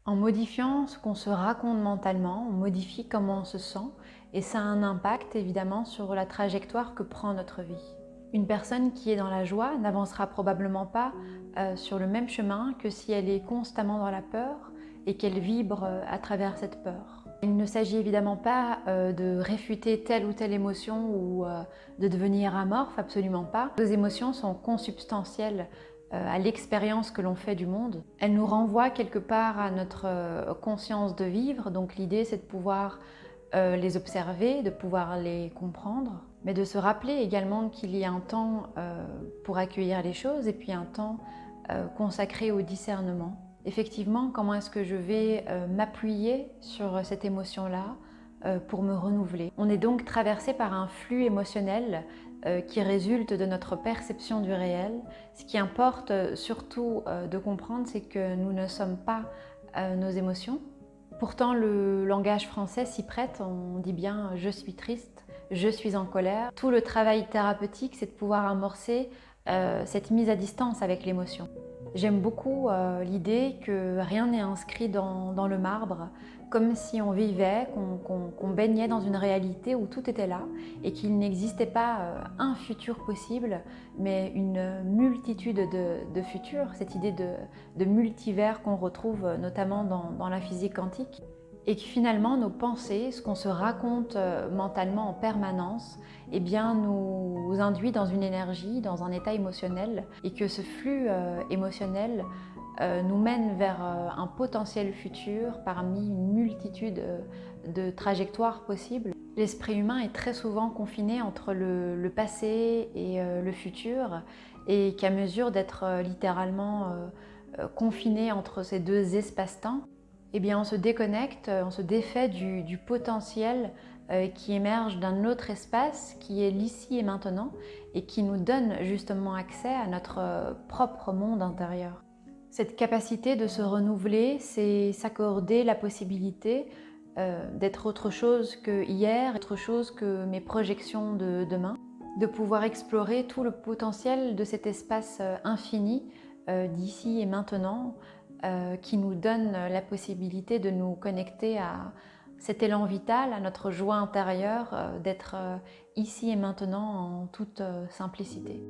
En modifiant ce qu'on se raconte mentalement, on modifie comment on se sent et ça a un impact évidemment sur la trajectoire que prend notre vie. Une personne qui est dans la joie n'avancera probablement pas sur le même chemin que si elle est constamment dans la peur et qu'elle vibre à travers cette peur. Il ne s'agit évidemment pas de réfuter telle ou telle émotion ou de devenir amorphe, absolument pas. Nos émotions sont consubstantielles à l'expérience que l'on fait du monde. Elles nous renvoient quelque part à notre conscience de vivre, donc l'idée c'est de pouvoir les observer, de pouvoir les comprendre, mais de se rappeler également qu'il y a un temps pour accueillir les choses et puis un temps consacré au discernement. Effectivement, comment est-ce que je vais m'appuyer sur cette émotion-là pour me renouveler? On est donc traversé par un flux émotionnel qui résulte de notre perception du réel. Ce qui importe surtout de comprendre, c'est que nous ne sommes pas nos émotions. Pourtant, le langage français s'y prête, on dit bien « je suis triste »,« je suis en colère ». Tout le travail thérapeutique, c'est de pouvoir amorcer cette mise à distance avec l'émotion. J'aime beaucoup l'idée que rien n'est inscrit dans le marbre, comme si on vivait, qu'on baignait dans une réalité où tout était là et qu'il n'existait pas un futur possible, mais une multitude de futurs, cette idée de multivers qu'on retrouve notamment dans la physique quantique. Et que finalement nos pensées, ce qu'on se raconte mentalement en permanence, eh bien, nous induit dans une énergie, dans un état émotionnel, et que ce flux émotionnel nous mène vers un potentiel futur parmi une multitude de trajectoires possibles. L'esprit humain est très souvent confiné entre le passé et le futur, et qu'à mesure d'être littéralement confiné entre ces deux espaces-temps, eh bien, on se déconnecte, on se défait du potentiel qui émerge d'un autre espace qui est l'ici et maintenant et qui nous donne justement accès à notre propre monde intérieur. Cette capacité de se renouveler, c'est s'accorder la possibilité d'être autre chose que hier, autre chose que mes projections de demain, de pouvoir explorer tout le potentiel de cet espace infini d'ici et maintenant, qui nous donne la possibilité de nous connecter à cet élan vital, à notre joie intérieure, d'être ici et maintenant en toute simplicité.